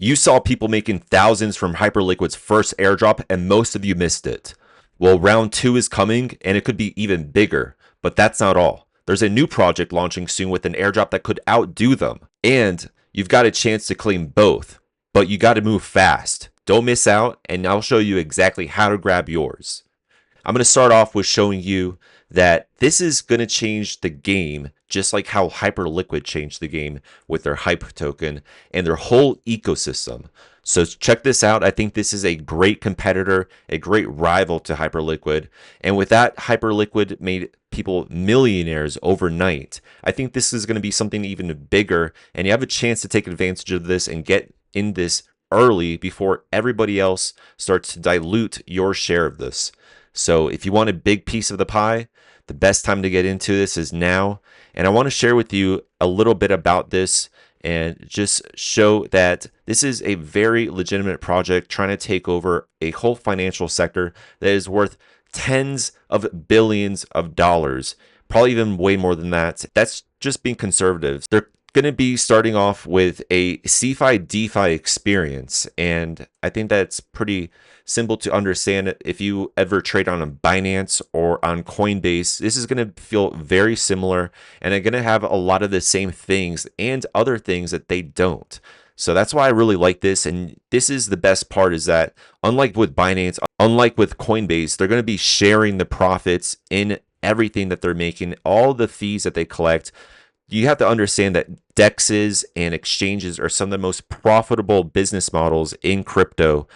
You saw people making thousands from Hyperliquid's first airdrop, and most of you missed it. Well, round 2 is coming, and it could be even bigger, but that's not all. There's a new project launching soon with an airdrop that could outdo them, and you've got a chance to claim both, but you got to move fast. Don't miss out, and I'll show you exactly how to grab yours. I'm going to start off with showing you that this is going to change the game, just like how Hyperliquid changed the game with their Hype token and their whole ecosystem. So check this out. I think this is a great competitor, a great rival to Hyperliquid. And with that, Hyperliquid made people millionaires overnight. I think this is going to be something even bigger, and you have a chance to take advantage of this and get in this early before everybody else starts to dilute your share of this. So if you want a big piece of the pie, the best time to get into this is now. And I want to share with you a little bit about this and just show that this is a very legitimate project trying to take over a whole financial sector that is worth tens of billions of dollars, probably even way more than that. That's just being conservative. They're going to be starting off with a CeFi DeFi experience, and I think that's pretty simple to understand. If you ever trade on a Binance or on Coinbase, this is going to feel very similar, and they're going to have a lot of the same things and other things that they don't. So that's why I really like this, and this is the best part, is that unlike with Binance, unlike with Coinbase, they're going to be sharing the profits in everything that they're making, all the fees that they collect. You have to understand that DEXs and exchanges are some of the most profitable business models in crypto,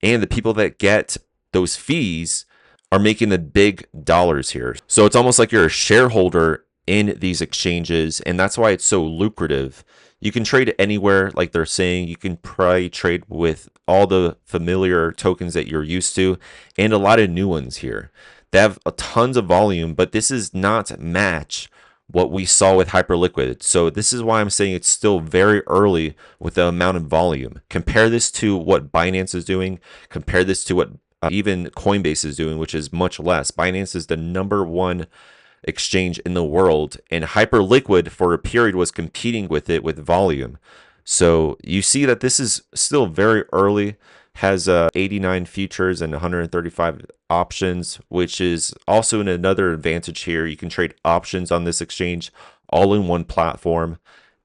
and the people that get those fees are making the big dollars here. So it's almost like you're a shareholder in these exchanges, and that's why it's so lucrative. You can trade anywhere, like they're saying. You can probably trade with all the familiar tokens that you're used to, and a lot of new ones here. They have a tons of volume, but this is not match what we saw with Hyperliquid. So this is why I'm saying it's still very early with the amount of volume. Compare this to what Binance is doing. Compare this to what even Coinbase is doing, which is much less. Binance is the #1 exchange in the world, and Hyperliquid for a period was competing with it with volume. So you see that this is still very early. Has 89 features and 135 options, which is also another advantage here. You can trade options on this exchange all in one platform,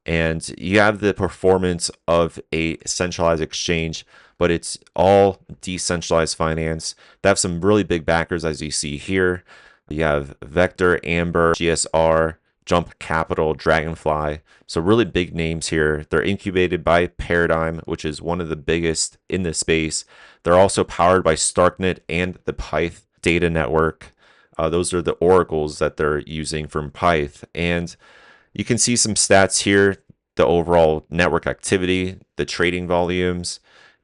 and you have the performance of a centralized exchange, but it's all decentralized finance. They have some really big backers, as you see here. You have Vector, Amber, GSR, Jump Capital, Dragonfly. So really big names here. They're incubated by Paradigm, which is one of the biggest in the space. They're also powered by Starknet and the Pyth data network. Those are the oracles that they're using from Pyth. And you can see some stats here, the overall network activity, the trading volumes,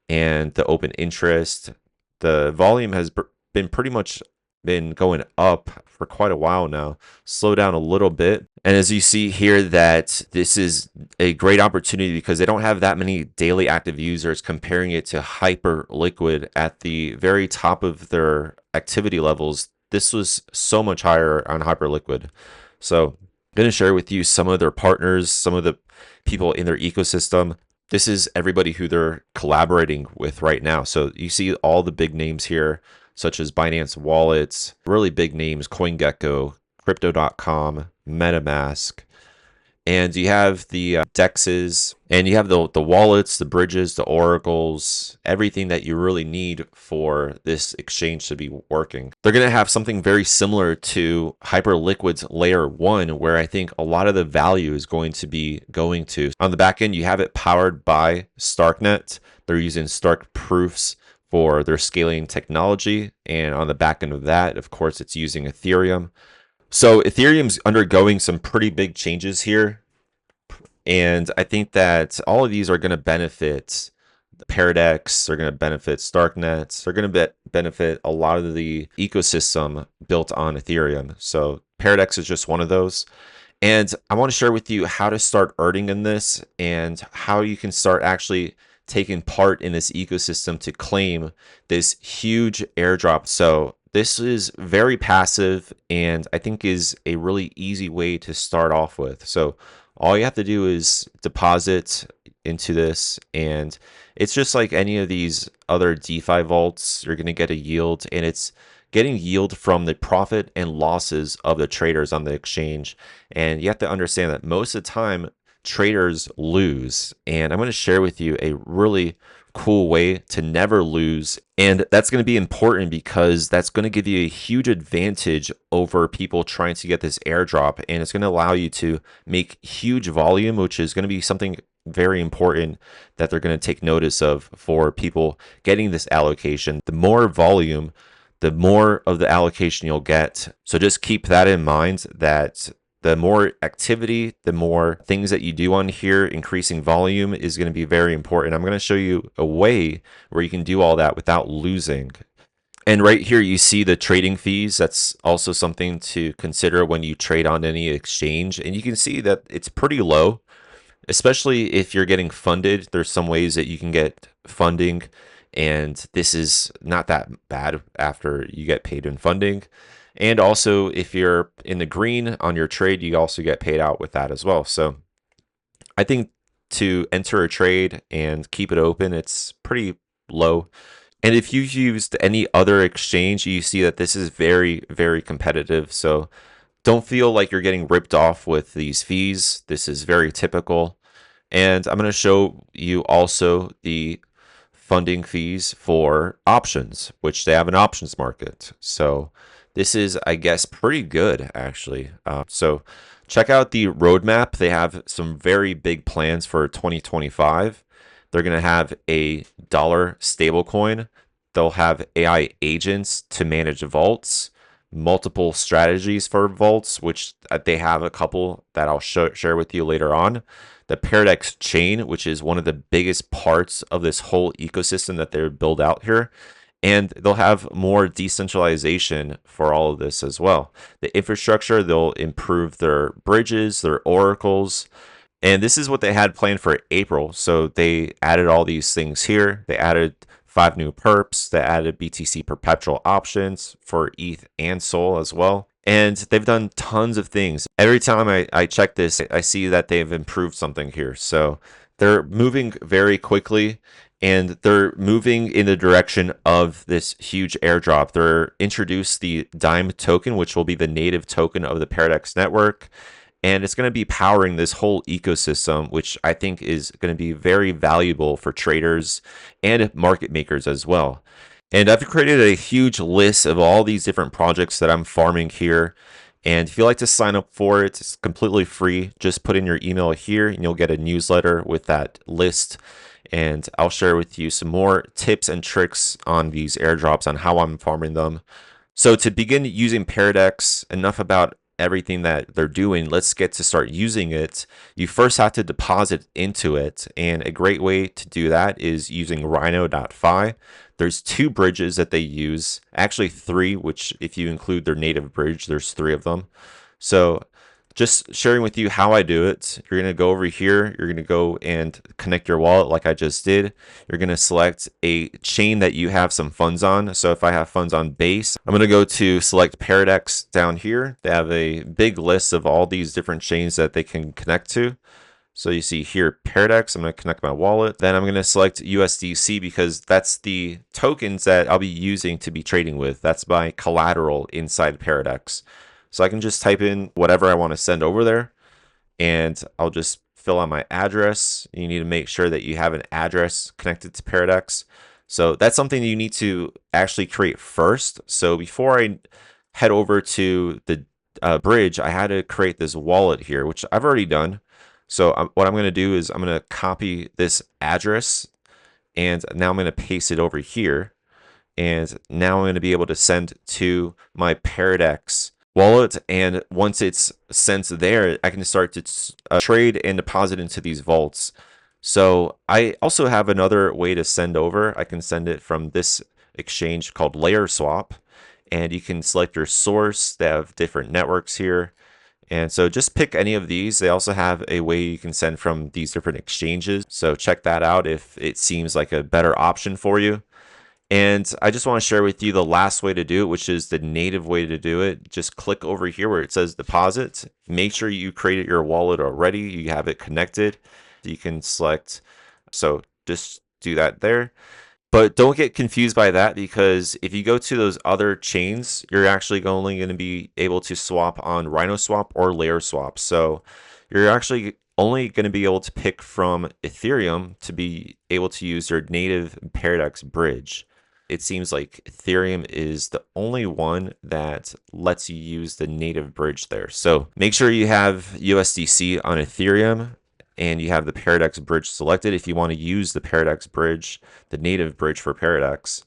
and the open interest. The volume has been pretty much been going up for quite a while now. Slow down a little bit. And as you see here, that this is a great opportunity because they don't have that many daily active users, comparing it to Hyperliquid at the very top of their activity levels. This was so much higher on Hyperliquid. So I'm going to share with you some of their partners, some of the people in their ecosystem. This is everybody who they're collaborating with right now. So you see all the big names here, such as Binance Wallets, really big names, CoinGecko, Crypto.com, MetaMask. And you have the DEXs, and you have the wallets, the bridges, the oracles, everything that you really need for this exchange to be working. They're going to have something very similar to Hyperliquid's Layer 1, where I think a lot of the value is going to be going to. On the back end, you have it powered by Starknet. They're using Stark proofs for their scaling technology, and on the back end of that, of course, it's using Ethereum. So Ethereum's undergoing some pretty big changes here, and I think that all of these are going to benefit the Paradex, they're going to benefit Starknet, they're going to benefit a lot of the ecosystem built on Ethereum. So Paradex is just one of those. And I want to share with you how to start earning in this and how you can start actually taking part in this ecosystem to claim this huge airdrop. So this is very passive, and I think is a really easy way to start off with. So all you have to do is deposit into this, and it's just like any of these other DeFi vaults. You're going to get a yield, and it's getting yield from the profit and losses of the traders on the exchange. And you have to understand that most of the time traders lose, and I'm going to share with you a really cool way to never lose. And that's going to be important because that's going to give you a huge advantage over people trying to get this airdrop, and it's going to allow you to make huge volume, which is going to be something very important that they're going to take notice of for people getting this allocation. The more volume, the more of the allocation you'll get. So just keep that in mind, that the more activity, the more things that you do on here, increasing volume is going to be very important. I'm going to show you a way where you can do all that without losing. And right here, you see the trading fees. That's also something to consider when you trade on any exchange. And you can see that it's pretty low, especially if you're getting funded. There's some ways that you can get funding, and this is not that bad after you get paid in funding. And also, if you're in the green on your trade, you also get paid out with that as well. So I think to enter a trade and keep it open, it's pretty low. And if you've used any other exchange, you see that this is very, very competitive. So don't feel like you're getting ripped off with these fees. This is very typical. And I'm going to show you also the funding fees for options, which they have an options market. So this is, I guess, pretty good, actually. So check out the roadmap. They have some very big plans for 2025. They're going to have a dollar stablecoin. They'll have AI agents to manage vaults, multiple strategies for vaults, which they have a couple that I'll share with you later on. The Paradex chain, which is one of the biggest parts of this whole ecosystem that they're built out here. And they'll have more decentralization for all of this as well. The infrastructure, they'll improve their bridges, their oracles. And this is what they had planned for April. So they added all these things here. They added 5 new perps. They added BTC perpetual options for ETH and Sol as well. And they've done tons of things. Every time I check this, I see that they've improved something here. So they're moving very quickly, and they're moving in the direction of this huge airdrop. They're introduced the Dime token, which will be the native token of the Paradex network. And it's going to be powering this whole ecosystem, which I think is going to be very valuable for traders and market makers as well. And I've created a huge list of all these different projects that I'm farming here. And if you'd like to sign up for it, it's completely free. Just put in your email here and you'll get a newsletter with that list. And I'll share with you some more tips and tricks on these airdrops, on how I'm farming them. So to begin using Paradex, enough about everything that they're doing, let's get to start using it. You first have to deposit into it, and a great way to do that is using rhino.fi. There's 2 bridges that they use, actually 3, which if you include their native bridge, there's 3 of them. So just sharing with you how I do it. You're going to go over here. You're going to go and connect your wallet like I just did. You're going to select a chain that you have some funds on. So if I have funds on Base, I'm going to go to select Paradex down here. They have a big list of all these different chains that they can connect to. So you see here, Paradex, I'm going to connect my wallet. Then I'm going to select USDC because that's the tokens that I'll be using to be trading with. That's my collateral inside Paradex. So I can just type in whatever I want to send over there, and I'll just fill out my address. You need to make sure that you have an address connected to Paradex. So that's something you need to actually create first. So before I head over to the bridge, I had to create this wallet here, which I've already done. So what I'm going to do is I'm going to copy this address, and now I'm going to paste it over here. And now I'm going to be able to send to my Paradex wallet, and once it's sent there, I can start to trade and deposit into these vaults. So I also have another way to send over. I can send it from this exchange called Layer Swap, and you can select your source. They have different networks here, and so just pick any of these. They also have a way you can send from these different exchanges, so check that out if it seems like a better option for you. And I just want to share with you the last way to do it, which is the native way to do it. Just click over here where it says deposit. Make sure you created your wallet already. You have it connected. You can select, so just do that there. But don't get confused by that, because if you go to those other chains, you're actually only going to be able to swap on RhinoSwap or Layer Swap. So you're actually only going to be able to pick from Ethereum to be able to use your native Paradex bridge. It seems like Ethereum is the only one that lets you use the native bridge there. So make sure you have USDC on Ethereum and you have the Paradex bridge selected if you want to use the Paradex bridge, the native bridge for Paradex.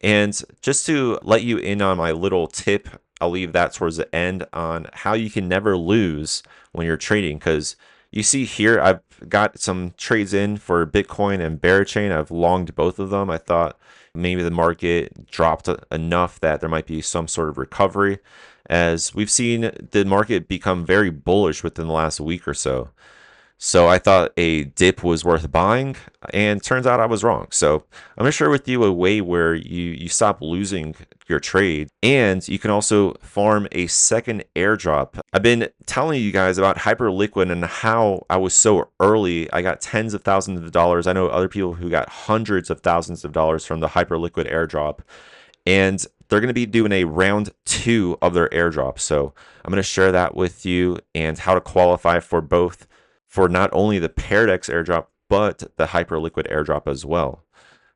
And just to let you in on my little tip, I'll leave that towards the end on how you can never lose when you're trading, because you see here I've got some trades in for Bitcoin and Barachain. I've longed both of them. I thought maybe the market dropped enough that there might be some sort of recovery, as we've seen the market become very bullish within the last week or so. So I thought a dip was worth buying, and turns out I was wrong. So I'm going to share with you a way where you stop losing your trade, and you can also farm a second airdrop. I've been telling you guys about Hyperliquid and how I was so early. I got tens of thousands of dollars. I know other people who got hundreds of thousands of dollars from the Hyperliquid airdrop, and they're going to be doing a round 2 of their airdrop. So I'm going to share that with you and how to qualify for both, for not only the Paradex airdrop, but the Hyperliquid airdrop as well.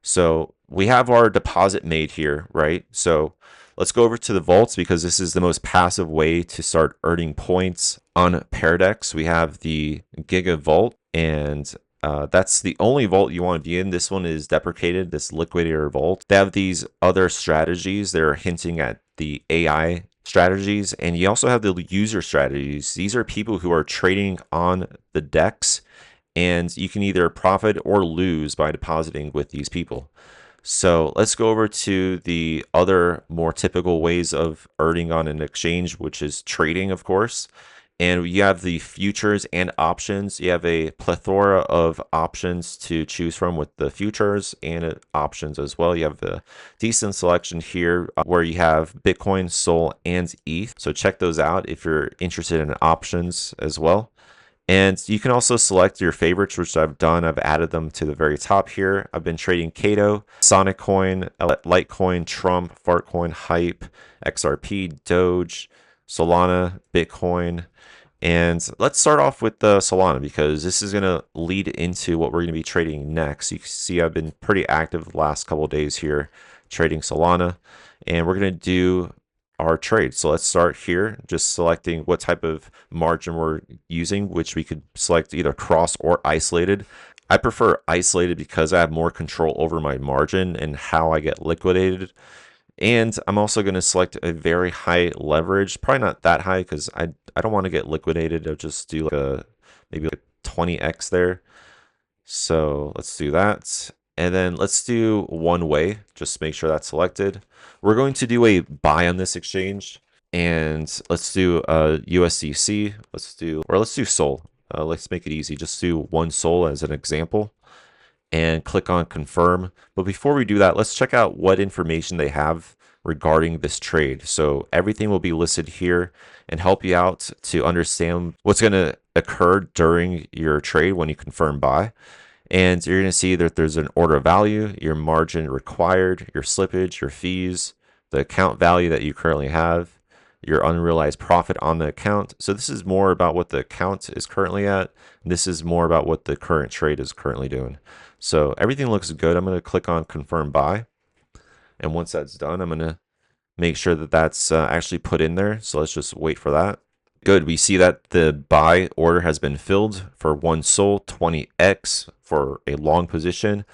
So we have our deposit made here, right? So let's go over to the vaults, because this is the most passive way to start earning points on Paradex. We have the Giga Vault, and that's the only vault you want to be in. This one is deprecated, this Liquidator Vault. They have these other strategies. They're hinting at the AI strategies, and you also have the user strategies. These are people who are trading on the DEX, and you can either profit or lose by depositing with these people. So let's go over to the other more typical ways of earning on an exchange, which is trading, of course. And you have the futures and options. You have a plethora of options to choose from with the futures and options as well. You have a decent selection here where you have Bitcoin, Sol, and ETH. So check those out if you're interested in options as well. And you can also select your favorites, which I've done. I've added them to the very top here. I've been trading Kato, Sonic Coin, Litecoin, Trump, Fartcoin, Hype, XRP, Doge, Solana, Bitcoin. And let's start off with the Solana, because this is going to lead into what we're going to be trading next. You can see I've been pretty active the last couple of days here trading Solana, and we're going to do our trade. So let's start here, just selecting what type of margin we're using, which we could select either cross or isolated. I prefer isolated because I have more control over my margin and how I get liquidated. And I'm also going to select a very high leverage, probably not that high because I don't want to get liquidated. I'll just do like maybe like 20x there. So let's do that. And then let's do one way, just make sure that's selected. We're going to do a buy on this exchange, and let's do USDC. Let's do Sol. Let's make it easy. Just do one Sol as an example, and click on confirm. But before we do that, let's check out what information they have regarding this trade. So everything will be listed here and help you out to understand what's going to occur during your trade when you confirm buy. And you're going to see that there's an order value, your margin required, your slippage, your fees, the account value that you currently have, your unrealized profit on the account. So this is more about what the account is currently at. This is more about what the current trade is currently doing. So everything looks good. I'm going to click on confirm buy. And once that's done, I'm going to make sure that that's actually put in there. So let's just wait for that. Good. We see that the buy order has been filled for one Sol, 20x for a long position.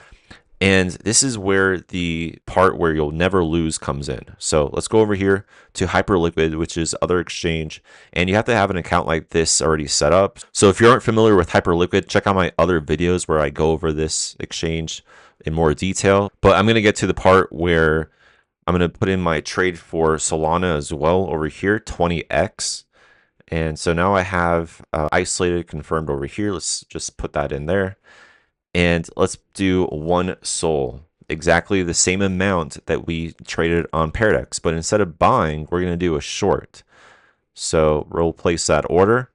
And this is where the part where you'll never lose comes in. So let's go over here to Hyperliquid, which is other exchange. And you have to have an account like this already set up. So if you aren't familiar with Hyperliquid, check out my other videos where I go over this exchange in more detail. But I'm going to get to the part where I'm going to put in my trade for Solana as well over here, 20x. And so now I have isolated confirmed over here. Let's just put that in there. And let's do one Sol, exactly the same amount that we traded on Paradex. But instead of buying, we're going to do a short. So we'll place that order.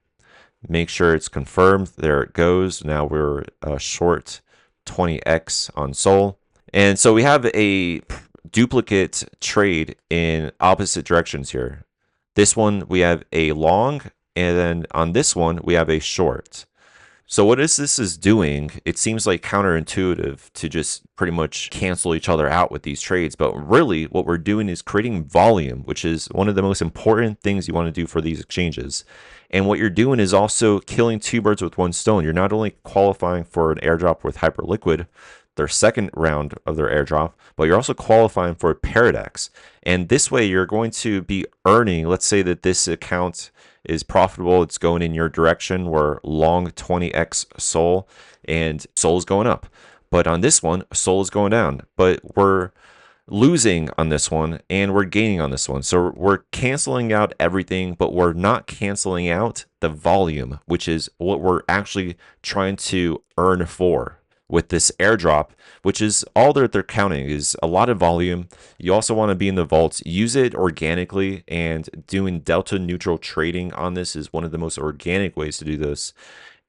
Make sure it's confirmed. There it goes. Now we're short 20x on Sol. And so we have a duplicate trade in opposite directions here. This one we have a long, and then on this one we have a short. So what this is doing, it seems like counterintuitive to just pretty much cancel each other out with these trades. But really what we're doing is creating volume, which is one of the most important things you want to do for these exchanges. And what you're doing is also killing two birds with one stone. You're not only qualifying for an airdrop with Hyperliquid, their second round of their airdrop, but you're also qualifying for Paradex. And this way you're going to be earning, let's say that this account is profitable, it's going in your direction, we're long 20x Sol, and Sol is going up. But on this one, Sol is going down. But we're losing on this one and we're gaining on this one. So we're canceling out everything, but we're not canceling out the volume, which is what we're actually trying to earn for with this airdrop, which is all that they're counting is a lot of volume. You also want to be in the vaults, use it organically, and doing delta neutral trading on this is one of the most organic ways to do this.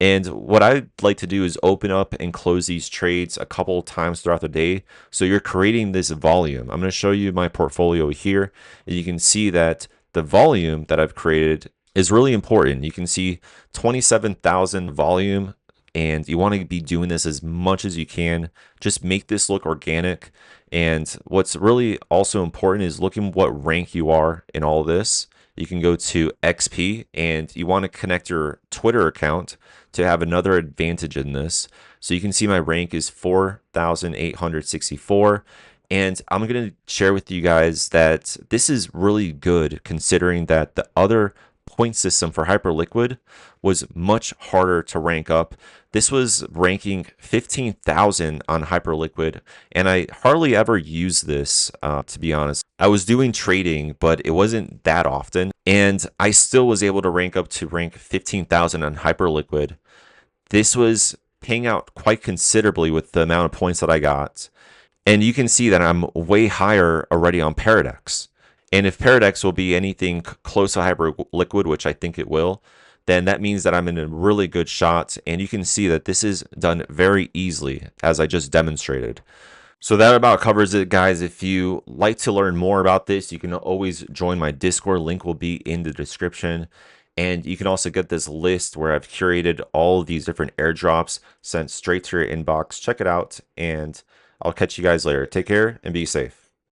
And what I'd like to do is open up and close these trades a couple times throughout the day. So you're creating this volume. I'm going to show you my portfolio here. And you can see that the volume that I've created is really important. You can see 27,000 volume, and you want to be doing this as much as you can. Just make this look organic. And what's really also important is looking what rank you are in all of this. You can go to XP and you want to connect your Twitter account to have another advantage in this. So you can see my rank is 4,864. And I'm going to share with you guys that this is really good considering that the other point system for Hyperliquid was much harder to rank up. This was ranking 15,000 on Hyperliquid, and I hardly ever used this, to be honest. I was doing trading, but it wasn't that often, and I still was able to rank up to rank 15,000 on Hyperliquid. This was paying out quite considerably with the amount of points that I got, and you can see that I'm way higher already on Paradex. And if Paradex will be anything close to Hyperliquid, which I think it will, then that means that I'm in a really good shot. And you can see that this is done very easily, as I just demonstrated. So that about covers it, guys. If you like to learn more about this, you can always join my Discord. Link will be in the description. And you can also get this list where I've curated all of these different airdrops sent straight to your inbox. Check it out, and I'll catch you guys later. Take care and be safe.